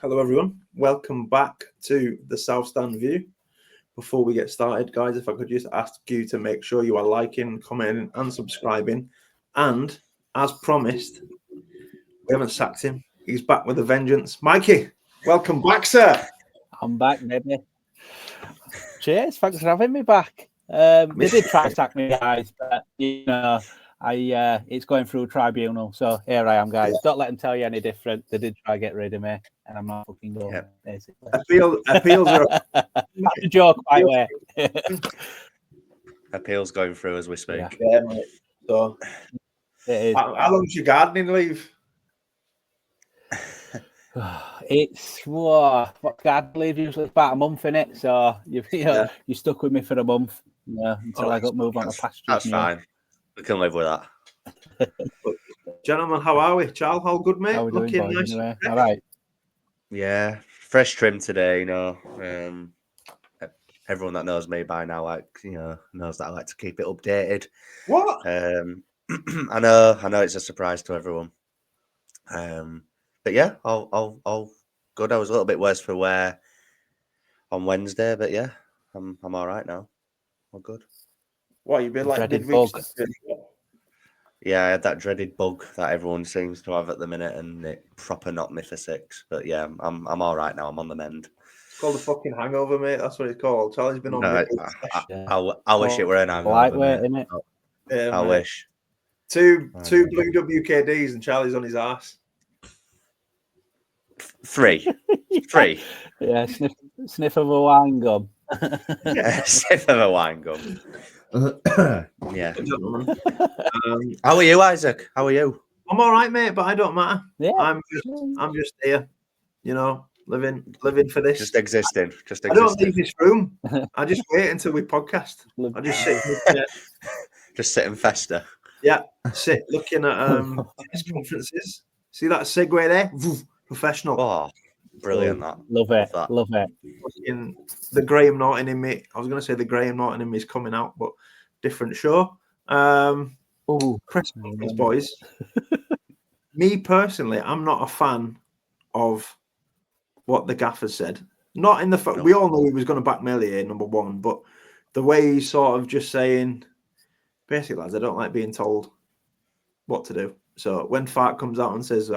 Hello, everyone. Welcome back to the South Stand View. Before we get started, guys, if I could just ask you to make sure you are liking, commenting, and subscribing. And as promised, we haven't sacked him. He's back with a vengeance. Mikey, welcome back, sir. I'm back, maybe. Cheers. Thanks for having me back. They did try to sack me, guys, but it's going through tribunal. So here I am, guys. Yeah. Don't let them tell you any different. They did try to get rid of me, and I'm not fucking going. Basically, appeals are that's a joke, by the way. Appeals going through as we speak. Yeah, mate. So, how long's your gardening leave? It's what garden leave usually about a month in it. So you're stuck with me for a month until I got moved on to pasture. That's fine. We can live with that. Gentlemen, how are we? Charles, how good, mate? How we Looking doing, nice. Anyway? All right. Yeah, fresh trim today. Everyone that knows me by now, knows that I like to keep it updated. What? I know it's a surprise to everyone. But yeah, all good. I was a little bit worse for wear on Wednesday, but yeah, I'm all right now. All good. What, you've been like dreaded bug? Yeah, I had that dreaded bug that everyone seems to have at the minute, and it proper knocked me for 6. But yeah, I'm all right now. I'm on the mend. It's called a fucking hangover, mate. That's what it's called. Charlie's been on. I wish it were an hangover. Lightweight, isn't it? I wish. Two blue WKDs and Charlie's on his ass. 3. Yeah, sniff of a wine gum. Yeah, sniff of a wine gum. Yeah. How are you, Isaac? How are you? I'm all right, mate, but I don't matter. Yeah. I'm just here, living for this. Just existing. I don't leave this room. I just wait until we podcast. I just sit. Just sit and fester. Yeah, sit looking at press conferences. See that segue there? Professional. Oh, brilliant! That. Love it. In the Graham Norton in me. I was going to say the Graham Norton in me is coming out, but different show. Press conference, boys. Me personally, I'm not a fan of what the gaffer said. Not in the we all know he was going to back Melier, number one, but the way he's sort of just saying, basically, lads, I don't like being told what to do. So when Fark comes out and says,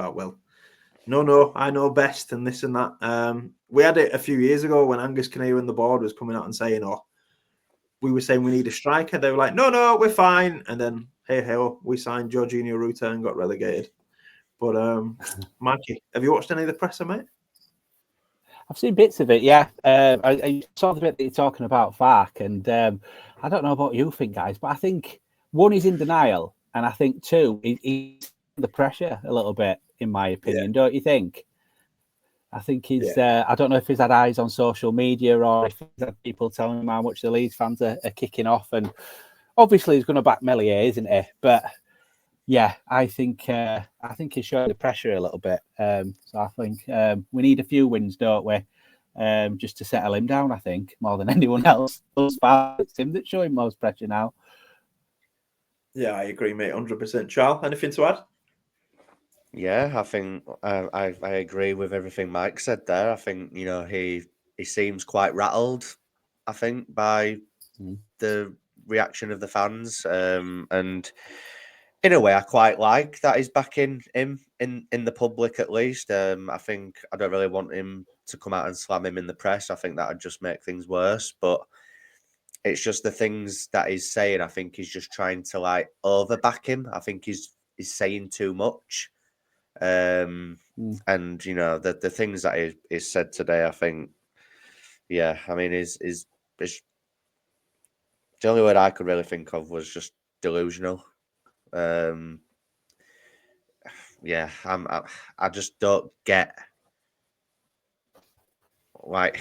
no, I know best and this and that. We had it a few years ago when Angus Kinnear and the board was coming out and saying, we were saying we need a striker. They were like, no, we're fine. And then, hey, we signed Jorginho Ruta and got relegated. But, Mikey, have you watched any of the presser, mate? I've seen bits of it, yeah. I saw the bit that you're talking about, Fark. And I don't know about you think, guys, but I think, one, he's in denial. And I think, two, he's under pressure a little bit, in my opinion, don't you think? I think he's. I don't know if he's had eyes on social media or if he's had people telling him how much the Leeds fans are kicking off. And obviously, he's going to back Melier, isn't he? But yeah, I think he's showing the pressure a little bit. So I think we need a few wins, don't we? Just to settle him down. I think more than anyone else. It's him that's showing most pressure now. Yeah, I agree, mate. 100%. Charles, anything to add? Yeah, I think I agree with everything Mike said there. I think, he seems quite rattled, I think, by the reaction of the fans. And in a way, I quite like that he's backing him in the public, at least. I think I don't really want him to come out and slam him in the press. I think that would just make things worse. But it's just the things that he's saying. I think he's just trying to overback him. I think he's saying too much. And the things that he said today, I think, yeah, I mean, is the only word I could really think of was just delusional. Yeah, I just don't get, I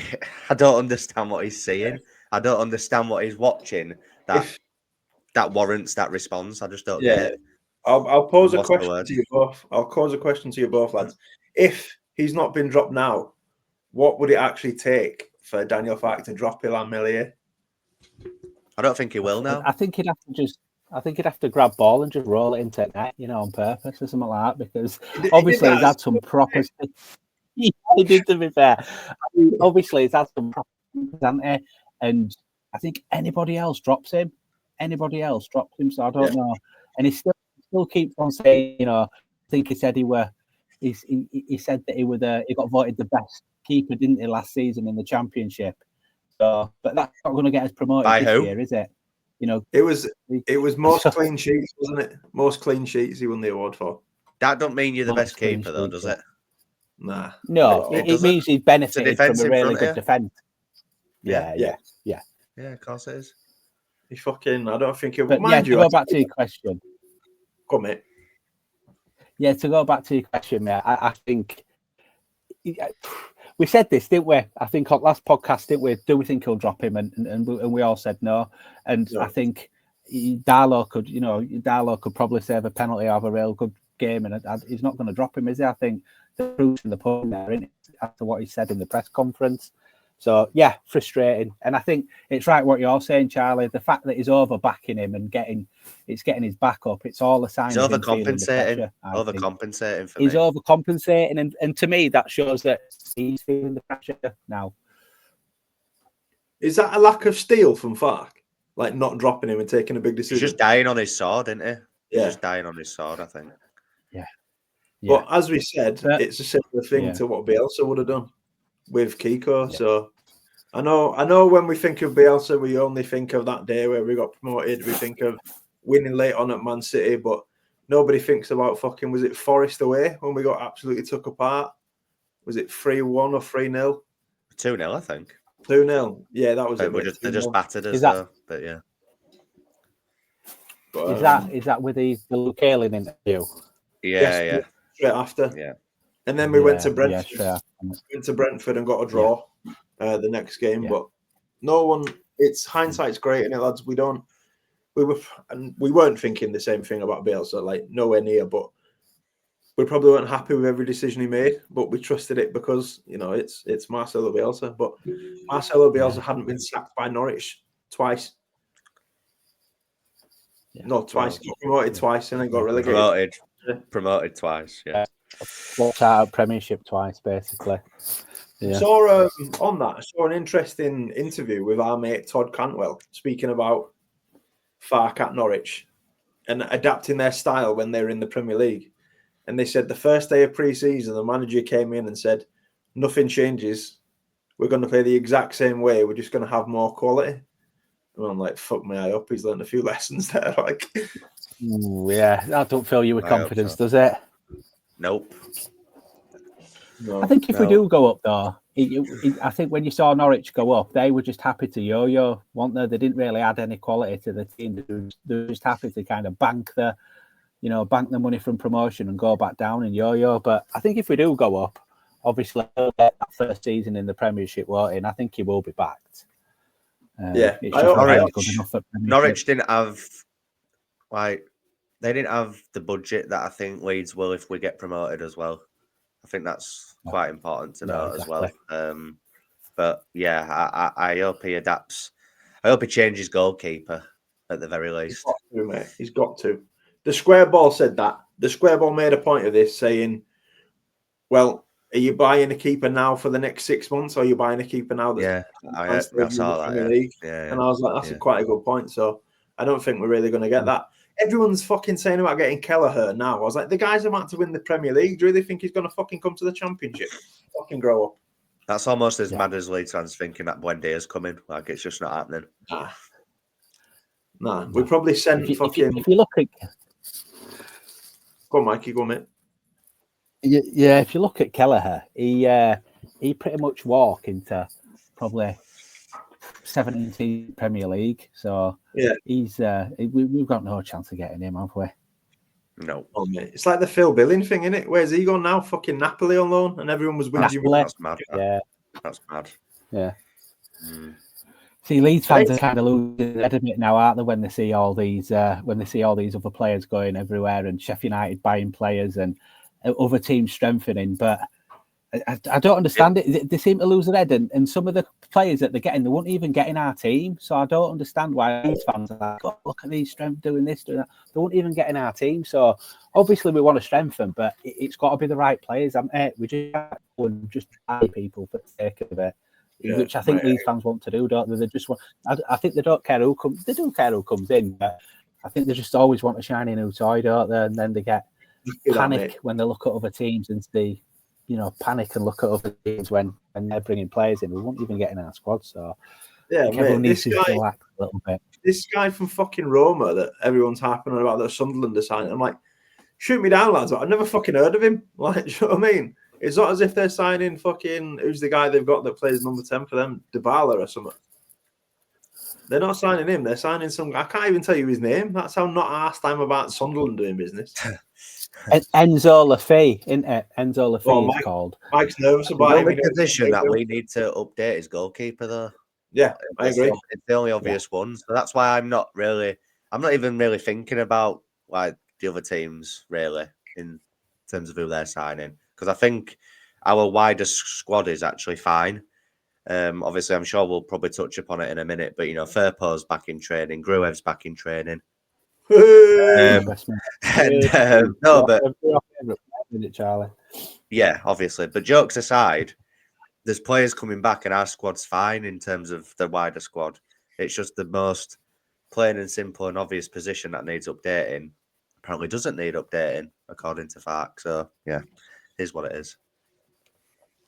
don't understand what he's seeing. Yeah. I don't understand what he's watching that warrants that response. I just don't get it. I'll pose a question to you both. I'll pose a question to you both, lads. If he's not been dropped now, what would it actually take for Daniel Farke to drop Illan Melier? I don't think he will now. I think he'd have to grab ball and just roll it into net, on purpose or something like that. Because obviously he's had some proper. He did, to be fair. I mean, obviously, he's had some problems, hasn't he? And I think anybody else drops him. So I don't know. And he still keeps on saying, I think he said he said that he got voted the best keeper, didn't he, last season in the Championship? So, but that's not going to get us promoted By this who? year, is it? It was most clean sheets, wasn't it? Most clean sheets he won the award for. That don't mean you're the best keeper, though, does it? Nah. No, it means he's benefited from a really good defence. Yeah, of course it is. He fucking, I don't think he'll... But yeah, to go back to your question. Go on, mate. Yeah, to go back to your question, mate, I think... We said this, didn't we? I think on last podcast, didn't we? Do we think he'll drop him? And we all said no. And I think Darlow could probably save a penalty or have a real good game, and he's not going to drop him, is he? I think the proof's in the pudding there, isn't it? After what he said in the press conference. So yeah, frustrating. And I think it's right what you're saying, Charlie. The fact that he's over backing him and getting his back up, it's all a sign. He's overcompensating. Overcompensating for me. He's overcompensating, and to me that shows that he's feeling the pressure now. Is that a lack of steel from Fark? Like not dropping him and taking a big decision? He's just dying on his sword, isn't he? Yeah. He's just dying on his sword, I think. Yeah. But as we said, it's a similar thing to what Bielsa would have done with Kiko. Yeah. So I know when we think of Bielsa, we only think of that day where we got promoted. We think of winning late on at Man City, but nobody thinks about fucking, was it Forest away when we got absolutely took apart? Was it 3-1 or 3-0? 2-0, I think. 2-0. Yeah, that was it. They just battered us, though. But yeah. But, is that with the Luke Ayling interview? Yeah. Straight after. Yeah. And then we went to Brentford. Yeah, went to Brentford and got a draw the next game. Yeah. But no one. It's hindsight's great, and lads, we weren't thinking the same thing about Bielsa, like nowhere near. But we probably weren't happy with every decision he made. But we trusted it because it's Marcelo Bielsa. But Marcelo Bielsa hadn't been sacked by Norwich twice. Yeah. No, twice. Got promoted twice and then got relegated. Promoted twice. Yeah. Walked out of Premiership twice, basically. Yeah. So on that, I saw an interesting interview with our mate Todd Cantwell speaking about Fark at Norwich and adapting their style when they're in the Premier League. And they said the first day of pre-season, the manager came in and said, "Nothing changes. We're going to play the exact same way. We're just going to have more quality." And I'm like, "Fuck me, I hope he's learned a few lessons there." Like, yeah, that don't fill you with confidence, does it? Nope. No, I think if we do go up, though, I think when you saw Norwich go up, they were just happy to yo-yo, weren't they? They didn't really add any quality to the team. They were just happy to kind of bank the money from promotion and go back down and yo-yo. But I think if we do go up, obviously that first season in the Premiership, and I think he will be backed. Norwich didn't have they didn't have the budget that I think Leeds will if we get promoted as well. I think that's quite important to know as well. But yeah, I hope he adapts. I hope he changes goalkeeper at the very least. He's got to, mate. He's got to. The Square Ball said that. The Square Ball made a point of this, saying, "Well, are you buying a keeper now for the next 6 months, or are you buying a keeper now?" I saw that. Yeah. And I was like, that's quite a good point. So I don't think we're really going to get that. Everyone's fucking saying about getting Kelleher now. I was like, the guy's about to win the Premier League. Do you really think he's going to fucking come to the Championship? Fucking grow up. That's almost as mad as Leeds fans thinking that Buendia's coming. Like, it's just not happening. Nah. We probably sent fucking... If you look at... Go on, Mikey. Go on, mate. Yeah, if you look at Kelleher, he pretty much walked into probably 17th Premier League. So he's we've got no chance of getting him, have we? No. Oh, mate. It's like the Phil Billing thing, isn't it? Where's he gone now? Fucking Napoli on loan, and everyone was winning. That's mad. That's mad. Yeah. See, Leeds fans are kind of losing their head a bit now, aren't they? When they see all these other players going everywhere, and Sheffield United buying players and other teams strengthening. But I don't understand it. They seem to lose their head, and some of the players that they're getting, they won't even get in our team. So I don't understand why these fans are like, oh, look at these strength doing this, doing that. They won't even get in our team. So obviously we want to strengthen, but it's got to be the right players. We just buy people for the sake of it, which I think these fans want to do, don't they? They just want. I think they don't care who comes. They do care who comes in, but I think they just always want a shiny new toy, don't they? And then they get panic when they look at other teams and see. Panic and look at other teams when they're bringing players in. We won't even get in our squad. So everyone needs to relax a little bit. This guy from fucking Roma that everyone's harping on about that Sunderland are signing. I'm like, shoot me down, lads. I've never fucking heard of him. Like, do you know what I mean? It's not as if they're signing fucking who's the guy they've got that plays number 10 for them, Dybala or something. They're not signing him. They're signing some. I can't even tell you his name. That's how not arsed I'm about Sunderland doing business. Enzo LaFee, isn't it? Enzo LaFee is called. Mike's nervous about the only position that we need to update is goalkeeper, though. Yeah, I agree. It's the only obvious one. So that's why I'm not even really thinking about like the other teams really in terms of who they're signing. Because I think our wider squad is actually fine. Obviously, I'm sure we'll probably touch upon it in a minute, but Firpo's back in training, Gruev's back in training. Charlie. Yeah, obviously. But jokes aside, there's players coming back, and our squad's fine in terms of the wider squad. It's just the most plain and simple and obvious position that needs updating. Apparently, doesn't need updating according to FARC. So yeah, is what it is.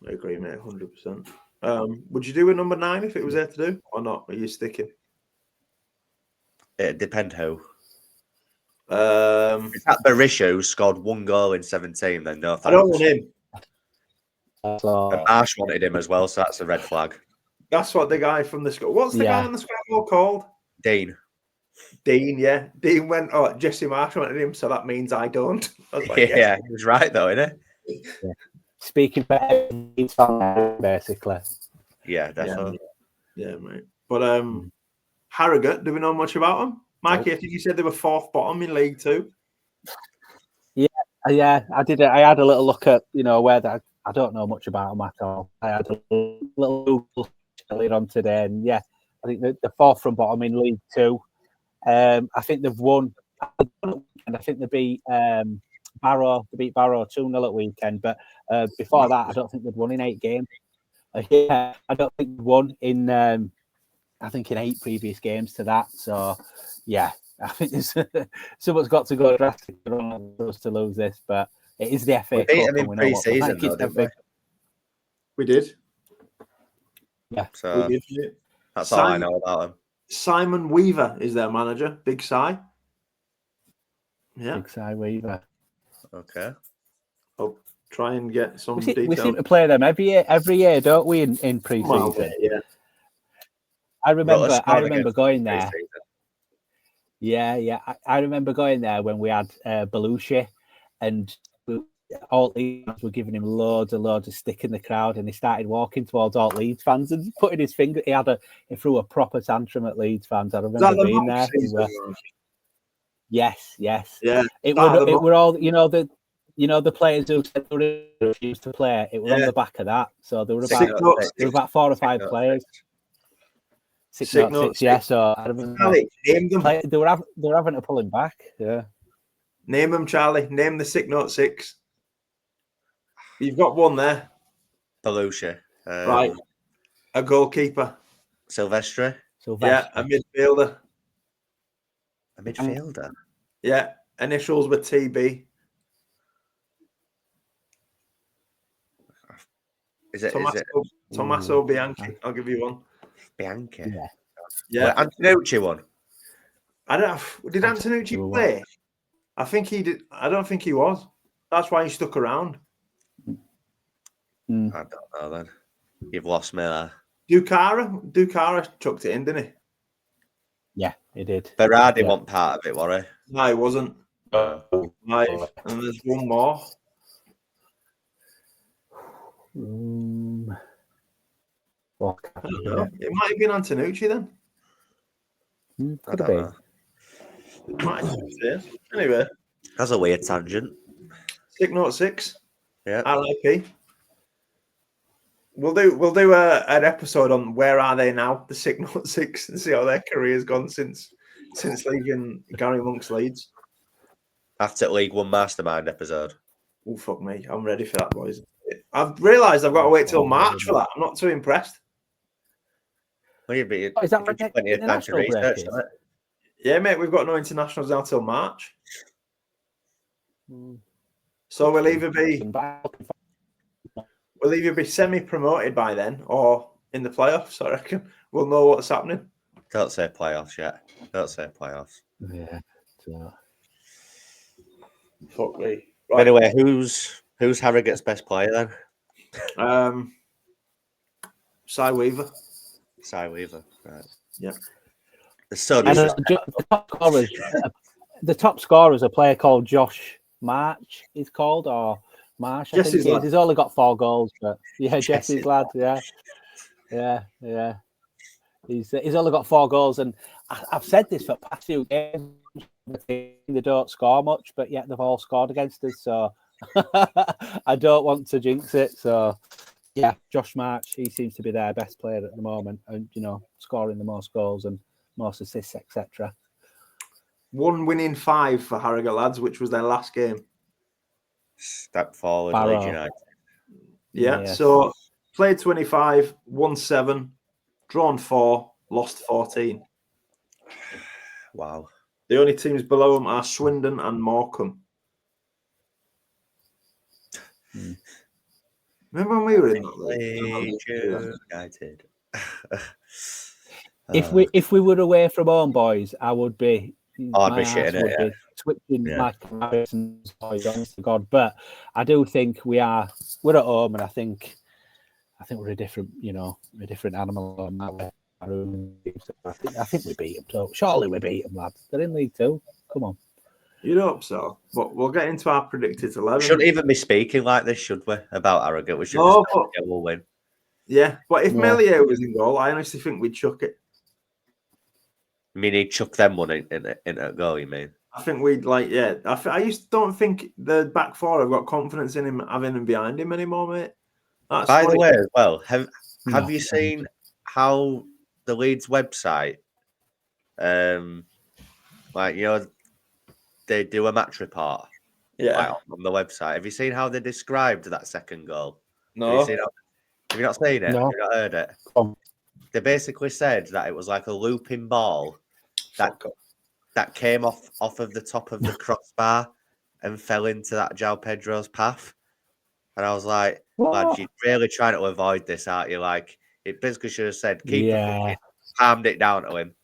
I agree, mate, 100%. Would you do a number 9 if it was there to do, or not? Are you sticking? It depends who. If that Berisha who scored 1 goal in 17, then no thanks. I don't want him. And Marsh wanted him as well, so that's a red flag. That's what the guy from the squad. What's the guy on the squad called? Dean, yeah. Dean went, Jesse Marsh wanted him, so that means I don't. I was like, yeah, he was right though, isn't he? Yeah. Speaking for Leeds fan, basically. Yeah, definitely. Yeah, mate. But Harrogate, do we know much about them? Mikey, I think you said they were 4th bottom in League 2. Yeah, I did. I had a little look at where that. I don't know much about them at all. I had a little Google earlier on today, and yeah, I think the 4th from bottom in League 2. I think they've won, and I think they beat Barrow. They beat Barrow 2-0 at weekend, but before that, I don't think they'd won in 8 games. Yeah, I don't think they'd won in. I think in 8 previous games to that. So, yeah, I think there's someone's got to go drastic for us to lose this, but it is the FA Cup. We beat them in pre-season, though, didn't we? We did. Yeah. So we did. That's all I know about them. Simon Weaver is their manager. Big Si. Yeah. Big Si Weaver. Okay. I'll try and get some detail. We seem to play them every year, don't we, in pre-season? Well, yeah. I remember going there. Yeah. I remember going there when we had Belushi, and all Leeds were giving him loads of stick in the crowd, and he started walking towards all Leeds fans and putting his finger. He threw a proper tantrum at Leeds fans. I remember being there. Yes. Yeah. It were all the players who said they refused to play. It was on the back of that. So there were about 4 or 5 players. 6 yeah. So I remember Charlie, name them. They were having to pull him back. Yeah. Name them, Charlie. Name the 606. You've got one there. Belushi. Right. A goalkeeper. Silvestri. Yeah. A midfielder. A midfielder. Yeah. Initials were TB. Is it Tommaso Bianchi? I'll give you one. Bianchi. Yeah. Antonucci won. Did Antonucci play? I think he did. I don't think he was. That's why he stuck around. I don't know then. You've lost me there. Dukara chucked it in, didn't he? Yeah, he did. Berardi wasn't part of it, was he? No, he wasn't. Right. And there's one more. I don't know. It might have been Antonucci then. Could have been. It might have been. Anyway. That's a weird tangent. 606. Yeah. RIP. We'll do an episode on where are they now, the 606, and see how their career's gone since leaving Gary Monk's Leeds. After League One Mastermind episode. Oh, fuck me. I'm ready for that, boys. I've realised I've got to wait till March for that. I'm not too impressed. Well, is that like plenty of time to research on it? Yeah, mate, we've got no internationals now till March. So we'll either be semi-promoted by then or in the playoffs, I reckon. We'll know what's happening. Don't say playoffs yet. Don't say playoffs. Yeah. Fuck me. Right. Anyway, who's Harrogate's best player then? Cy Weaver. Cy Weaver, right. Yeah. The top scorer is a player called Josh March, he's called, or Marsh, I think it is. He's only got 4 goals, but yeah, Jesse's lad, yeah. He's only got 4 goals, and I've said this for the past few games. They don't score much, but yet they've all scored against us, so I don't want to jinx it. So yeah, Josh March, he seems to be their best player at the moment, and scoring the most goals and most assists, etc. 1 winning 5 for Harrogate lads, which was their last game. Step forward, Leeds United. Yeah, so played 25, won 7, drawn 4, lost 14. Wow. The only teams below them are Swindon and Morecambe. Remember when we were in that league? United. If we were away from home, boys, I would be. I'd be shitting it. Twitching like rabbits, honest to God. But I do think we're at home, and I think we're a different animal on that way. I think we beat them. So surely we beat them, lads. They're in League 2. Come on. You'd hope so. But we'll get into our predicted 11. We shouldn't even be speaking like this, should we? About Harrogate. We should we'll win. Yeah, but if Melier was in goal, I honestly think we'd chuck it. I mean, he'd chuck them one in a goal, you mean? I think we'd I don't think the back four have got confidence in him having him behind him anymore, mate. By the way, as well, have you seen how the Leeds website, they do a match report? Yeah, on the website. Have you seen how they described that second goal? No. Have you not seen it? No. Have you not heard it? They basically said that it was like a looping ball that came off of the top of the crossbar and fell into that João Pedro's path. And I was like, lad, you're really trying to avoid this, aren't you? Like, it basically should have said, palmed it down to him.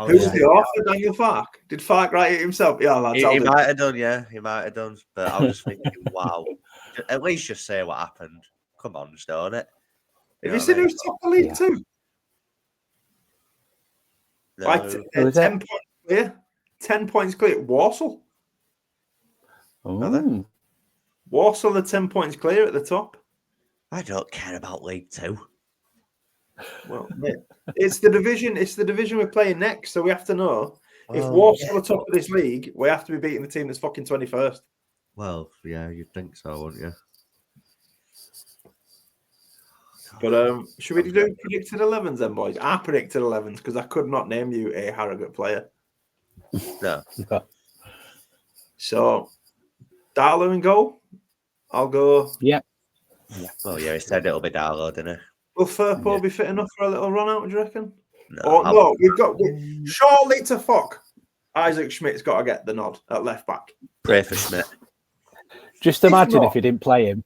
Who's the author, Daniel Fark? Did Fark write it himself? Yeah, lads. He might have done, yeah. He might have done. But I was just thinking, wow. At least just say what happened. Come on, just own it. Have you seen who's top of League 2? No. 10 points clear. 10 points clear. Walsall. Walsall are 10 points clear at the top. I don't care about League 2. Well, it's the division. It's the division we're playing next, so we have to know if Walsall are top of this league, we have to be beating the team that's fucking 21st. Well, yeah, you'd think so, wouldn't you? But should we do predicted 11s then, boys? I predicted 11s because I could not name you a Harrogate player. No. So, Darlow in goal. I'll go. Yeah. Well, yeah, he said it'll be Darlow, didn't it? Will Firpo be fit enough for a little run out, do you reckon? No. Surely to fuck. Isaac Schmidt's got to get the nod at left back. Pray for Schmidt. Just imagine if you didn't play him.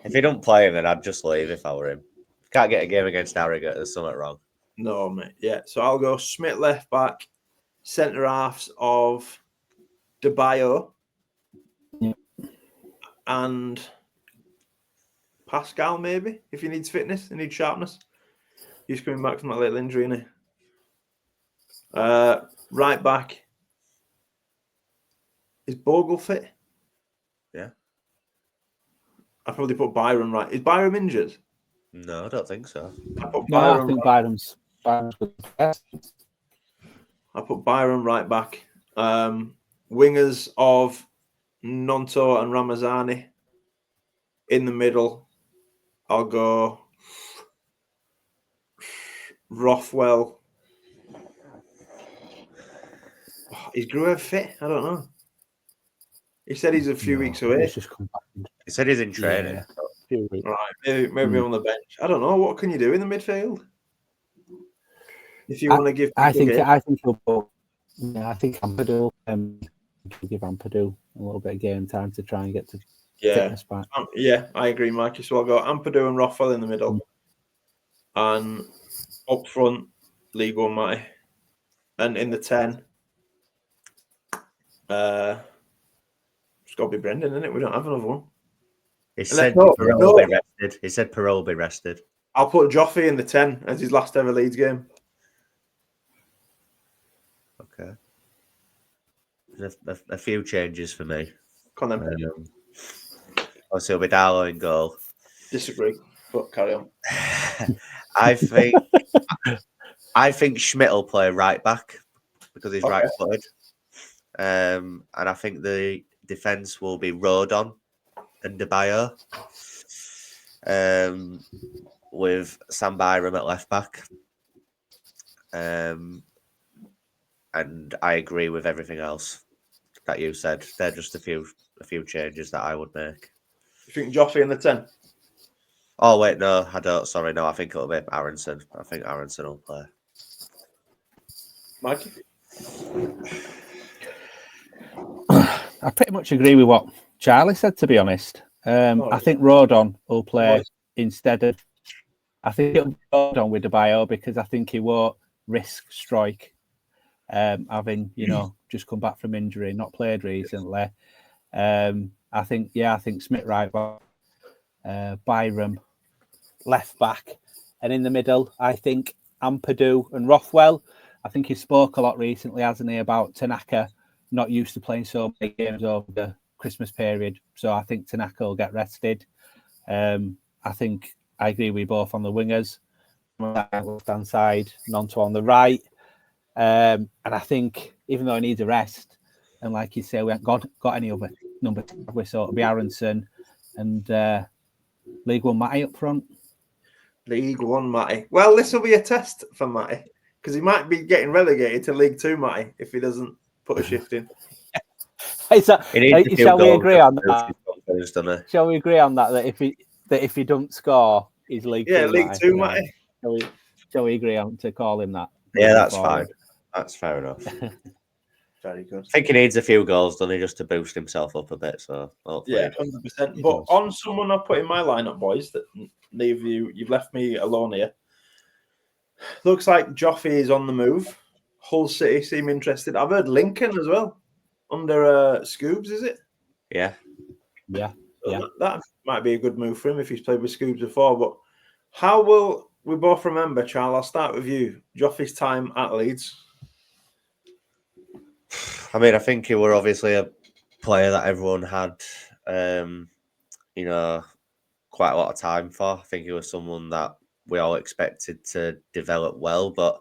If he don't play him, then I'd just leave if I were him. Can't get a game against Harrogate. There's something wrong. No, mate. Yeah, so I'll go Schmidt left back, centre halves of De Bayo and Pascal, maybe, if he needs fitness, he needs sharpness. He's coming back from that little injury, isn't he? Right back. Is Bogle fit? Yeah. I probably put Byron right. Is Byron injured? No, I don't think so. I think Byron's good. I put Byron right back. Wingers of Nonto and Ramazani. In the middle, I'll go Rothwell. Is Gruev fit? I don't know. He said he's a few weeks away. He's just come back. He said he's in training. Yeah. Right, maybe on the bench. I don't know. What can you do in the midfield? If you want to give, I think he'll go. Yeah, I think Ampadu will give Ampadu a little bit of game time to try and get to fitness back. Yeah, I agree, Mikey. So I'll go Ampadu and Rothwell in the middle, and up front, League One Matty, and in the 10, it's got to be Brendan, isn't it? We don't have another one. He said Perot will be rested. He said Perot will be rested. I'll put Joffrey in the 10 as his last ever Leeds game. Okay. There's a few changes for me. Obviously, it'll be Darlow in goal. Disagree, but carry on. I think Schmidt will play right back because he's right-footed. And I think the defence will be Rodon and Debayo, with Sam Byram at left back. And I agree with everything else that you said. They're just a few changes that I would make. You think Joffrey in the 10? Oh wait, no, I don't. Sorry, no, I think it'll be Aronson. I think Aronson will play. Mikey? I pretty much agree with what Charlie said, to be honest. I think Rodon will play instead of... I think it'll be Rodon with Debayo because I think he won't risk Strike having, just come back from injury, not played recently. I think Smith right back, Byram left back, and in the middle, I think Ampadu and Rothwell. I think he spoke a lot recently, hasn't he, about Tanaka not used to playing so many games over the Christmas period. So I think Tanaka will get rested. I think I agree with both on the wingers, on the left-hand side, Nonto on the right. And I think even though he needs a rest, and like you say, we haven't got any other number 2, so it'll be Aronson and League One Matty up front. League One Matty. Well, this will be a test for Matty because he might be getting relegated to League Two Matty if he doesn't put a shift in. Shall we agree on that? Shall we agree on that? That if he don't score, he's League Two. League Two Matty. Shall we agree on to call him that? Yeah, that's fine. That's fair enough. Very good. I think he needs a few goals, doesn't he, just to boost himself up a bit. So yeah, 100%. But on someone I put in my lineup, boys, that leave you've left me alone here. Looks like Joffrey is on the move. Hull City seem interested. I've heard Lincoln as well under Scoobs. Is it? Yeah. So that might be a good move for him if he's played with Scoobs before. But how will we both remember, Charles? I'll start with you. Joffrey's time at Leeds. I mean, I think he were obviously a player that everyone had, quite a lot of time for. I think he was someone that we all expected to develop well, but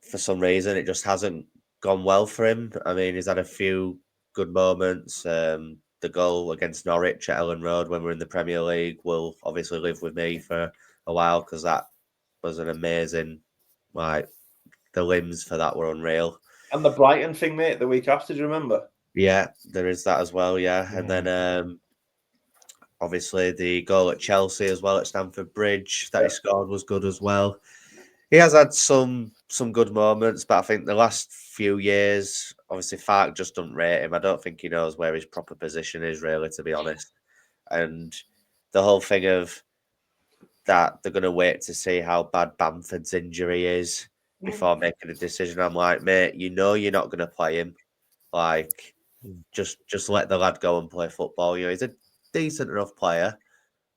for some reason, it just hasn't gone well for him. I mean, he's had a few good moments. The goal against Norwich at Elland Road when we're in the Premier League will obviously live with me for a while because that was an amazing, the limbs for that were unreal. And the Brighton thing, mate, the week after, do you remember? Yeah, there is that as well, yeah. And then obviously the goal at Chelsea as well at Stamford Bridge that he scored was good as well. He has had some good moments, but I think the last few years, obviously Fark just doesn't rate him. I don't think he knows where his proper position is, really, to be honest. And the whole thing of that they're going to wait to see how bad Bamford's injury is before making a decision. I'm like, mate, you're not going to play him. Just let the lad go and play football. He's a decent enough player.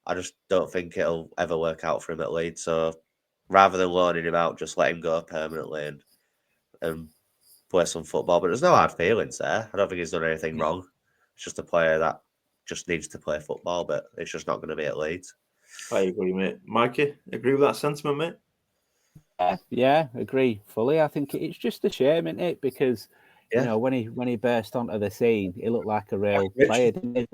I just don't think it'll ever work out for him at Leeds. So rather than loaning him out, just let him go permanently and play some football. But there's no hard feelings there. I don't think he's done anything wrong. It's just a player that just needs to play football, but it's just not going to be at Leeds. I agree, mate. Mikey, agree with that sentiment, mate? Yeah, agree fully. I think it's just a shame, isn't it? Because when he burst onto the scene, he looked like a real player. Didn't he?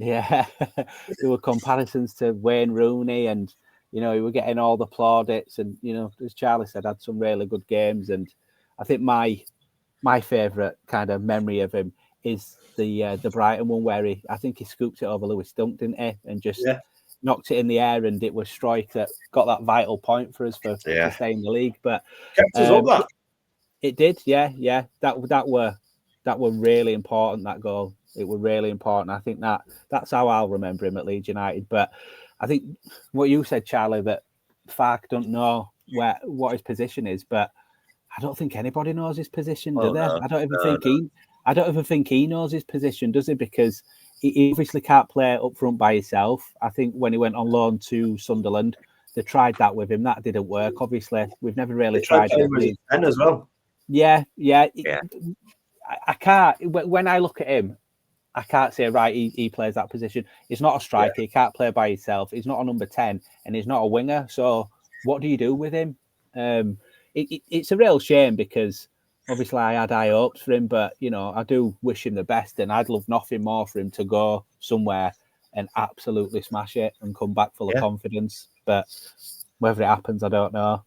Yeah, there were comparisons to Wayne Rooney, and he were getting all the plaudits, and as Charlie said, had some really good games. And I think my favourite kind of memory of him is the Brighton one where I think he scooped it over Lewis Dunk, didn't he, and just knocked it in the air, and it was Struijk that got that vital point for us to stay in the league. But kept us up that. It did, yeah. That were really important, that goal. It was really important. I think that's how I'll remember him at Leeds United. But I think what you said, Charlie, that Farke don't know what his position is, but I don't think anybody knows his position, do they? No, I don't even think he knows his position, does he? Because he obviously can't play up front by himself. I think when he went on loan to Sunderland, they tried that with him. That didn't work. Obviously, we've never really tried it. As well. Yeah. I can't. When I look at him, I can't say, right, he plays that position. He's not a striker. He can't play by himself. He's not a number 10, and he's not a winger. So what do you do with him? It's a real shame because obviously I had high hopes for him, but, I do wish him the best, and I'd love nothing more for him to go somewhere and absolutely smash it and come back full of confidence. But whether it happens, I don't know.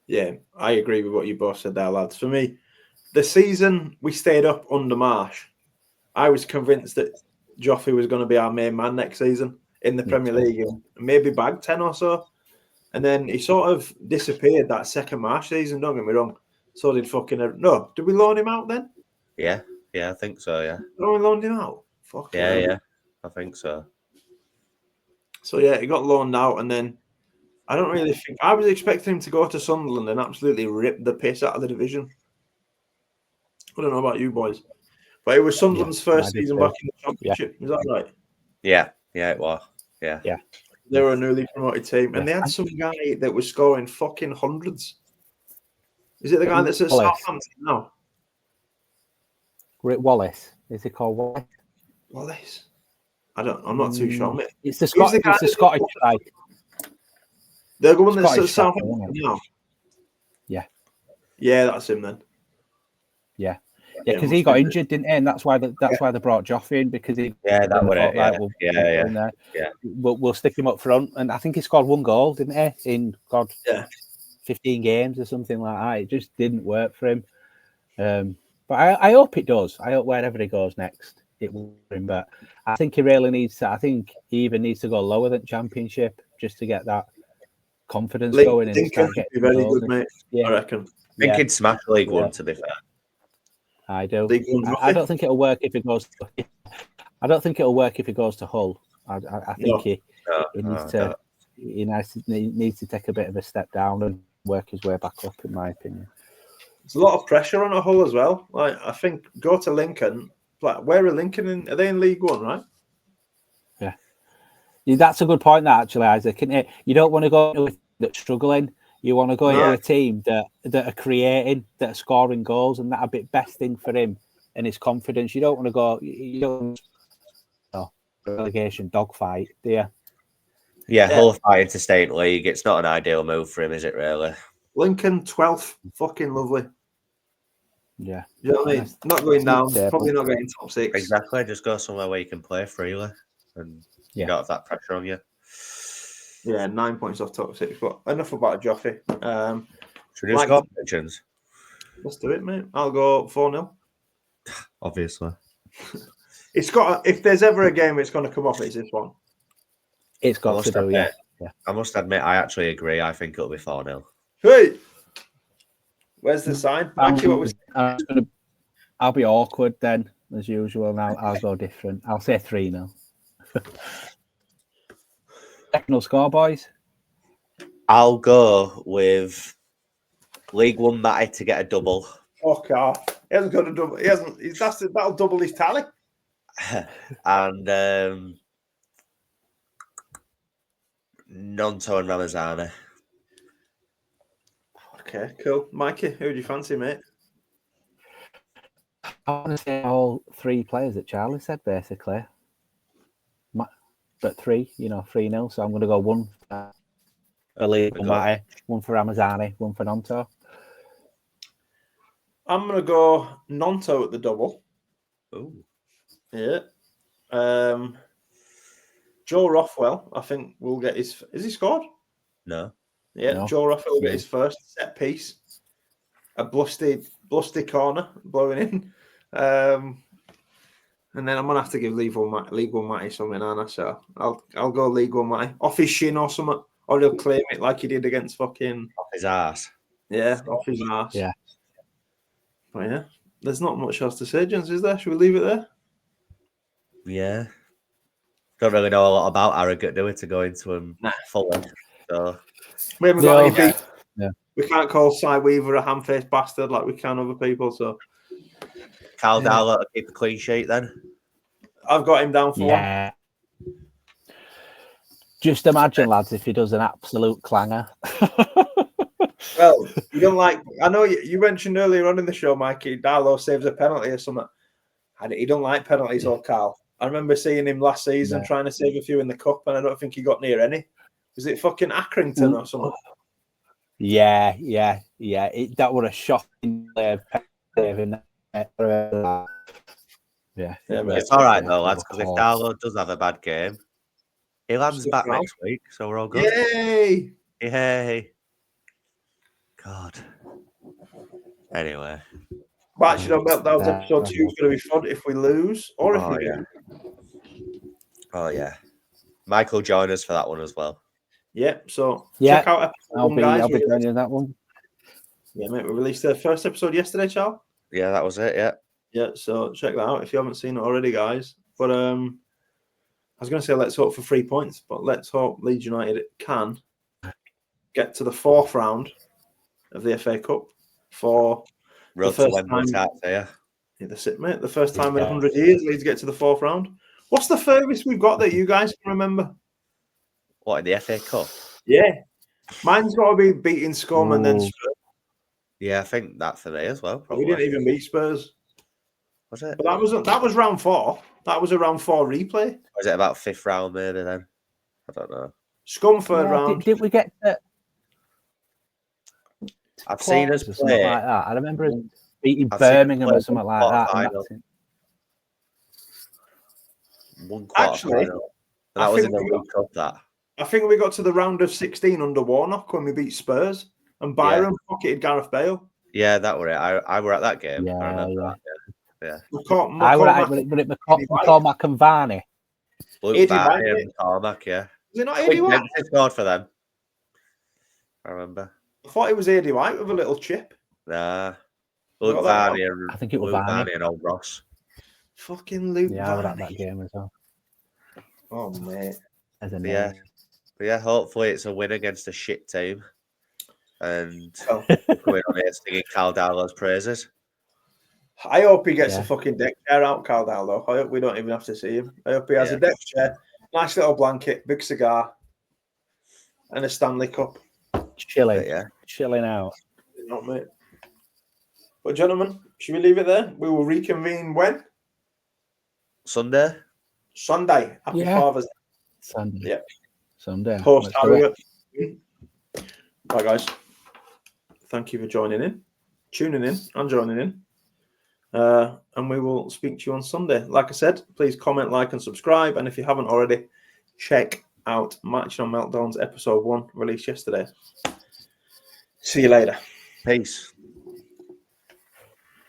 Yeah, I agree with what you both said there, lads. For me, the season we stayed up under Marsh, I was convinced that Joffrey was going to be our main man next season in the Premier League and maybe bag 10 or so. And then he sort of disappeared that second Marsh season, don't get me wrong. So did no, did we loan him out then? Yeah, I think so, yeah. No, we loaned him out? Yeah, I think so. So yeah, he got loaned out, and then I don't really think... I was expecting him to go to Sunderland and absolutely rip the piss out of the division. I don't know about you boys. But it was Sunderland's first season back in the Championship. Is that right? Yeah, it was. Yeah. They were a newly promoted team, and they had some guy that was scoring fucking hundreds. Is it the guy that's at Southampton now? Wallace. Is he called Wallace? Wallace? I'm not too sure, mate. It's the Scottish striker. The one that's at Southampton now? Yeah. Yeah, that's him then. Yeah, because he got injured, didn't he? And that's why they brought Joffrey in, because he. Yeah, that would it. Yeah. We'll stick him up front, and I think he scored 1 goal, didn't he? In 15 games or something like that. It just didn't work for him. But I hope it does. I hope wherever he goes next, it will for him. But I think he really needs to. I think he even needs to go lower than Championship just to get that confidence going and start getting very good, mate. Yeah. I reckon. I think he'd smash League One, to be fair. I do. I don't think it'll work if it goes. I don't think it'll work if it goes to Hull. I think he needs to take a bit of a step down and work his way back up, in my opinion. There's a lot of pressure on a Hull as well. Like, I think go to Lincoln. Like, where are Lincoln in? Are they in League One, right? Yeah, that's a good point. That actually, Isaac, isn't it? You don't want to go into that's struggling. You want to go into a team that are creating, that are scoring goals, and that'll be best thing for him and his confidence. You don't want to go. You don't relegation dogfight, do you? Yeah, Hull fighting to stay in league. It's not an ideal move for him, is it? Really? Lincoln 12th, fucking lovely. Yeah, you know what I mean? Not going down, probably not getting top 6. Exactly. Just go somewhere where you can play freely and you don't have that pressure on you. Yeah, 9 points off top 6. But enough about Joffrey. Should we do score predictions? Let's do it, mate. I'll go 4-0. Obviously. It's got. If there's ever a game it's going to come off, it's this one. It's got to do, yeah. I must admit, I actually agree. I think it'll be 4-0. Hey, where's the sign? Mikey, what was? I'll be awkward then, as usual. Now I'll go different. I'll say 3-0. Second score, boys. I'll go with League One Matty to get a double. Fuck off. He hasn't got a double. He hasn't. That'll double his tally. And Nonto and Ramazani. Okay, cool. Mikey, who do you fancy, mate? I want to say all 3 players that Charlie said, basically. But 3, 3-0. So I'm going to go 1 for Elite, 1 for Ramazani, 1 for Nonto. I'm going to go Nonto at the double. Ooh. Yeah. Joe Rothwell, I think, will get his. Is he scored? No. Yeah, No. Joe Rothwell will get his first set piece. A blusty corner blowing in. And then I'm gonna have to give League One Matty something, Anna. So I'll go League One Matty off his shin or something, or he'll claim it like he did against fucking Off his ass. Yeah, off his ass. Yeah. But yeah, there's not much else to say, gents, is there? Should we leave it there? Yeah. Don't really know a lot about Harrogate, do we, to go into him fully. So we haven't got any beef. Yeah. We can't call Cy Weaver a ham-faced bastard like we can other people. So Cal Darlow to keep a clean sheet then. I've got him down for one. Just imagine, lads, if he does an absolute clanger. Well, you don't like. I know you mentioned earlier on in the show, Mikey, Darlow saves a penalty or something. And he don't like penalties, old Carl. I remember seeing him last season trying to save a few in the cup, and I don't think he got near any. Was it fucking Accrington or something? Yeah. That would have shocking saving. Yeah, it's all right though, lads. Because if Darlow does have a bad game, he lands back next week, so we're all good. Yay! God. Anyway. But actually, on Meltdowns episode 2 is going to be fun if we lose or if we win. Oh, yeah. Michael join us for that one as well. Yeah, so check out episode 1, guys. I'll be joining that one. Yeah, mate, we released the first episode yesterday, Charles. Yeah, that was it, yeah. Yeah, so check that out if you haven't seen it already, guys. But I was going to say let's hope for 3 points, but let's hope Leeds United can get to the 4th round of the FA Cup for Road to Wembley, yeah, that's it, mate. The first time in 100 years Leeds get to the 4th round. What's the furthest we've got that you guys can remember? What, in the FA Cup? Yeah. Mine's got to be beating Scum and then Spurs. Yeah, I think that for me as well. Probably. We didn't even beat Spurs. Was it? But that was round 4. That was a round 4 replay. Or was it about 5th round maybe then? I don't know. Scum 3rd round. Did we get to... I've seen us play like that. I remember us beating Birmingham or something like that. One quarter final. That was in the League Cup, that. I think we got to the round of 16 under Warnock when we beat Spurs and Byron pocketed Gareth Bale. Yeah, that were it. I were at that game. I remember that. Yeah. I were at McCormack and Varney. Luke Varney and McCormack, yeah. Was it not Eddie White? He scored for them. I remember. I thought it was Eddie White with a little chip. Nah. Luke Varney and I think it was Varney and old Ross. Fucking Luke Varney. I was at that game as well. Oh, mate. But yeah, hopefully it's a win against a shit team. And going on here singing Cal Darlow's praises. I hope he gets a fucking deck chair out, Cal Darlow. I hope we don't even have to see him. I hope he has a deck chair, nice little blanket, big cigar, and a Stanley Cup. Chilling out. Not mate. But gentlemen, should we leave it there? We will reconvene when? Sunday. Happy Father's Day. Sunday. Yeah. Sunday. Post Harrogate. Right, guys. Thank you for tuning in, and joining in. And we will speak to you on Sunday. Like I said, please comment, like, and subscribe. And if you haven't already, check out Matching on Meltdowns episode 1 released yesterday. See you later. Peace.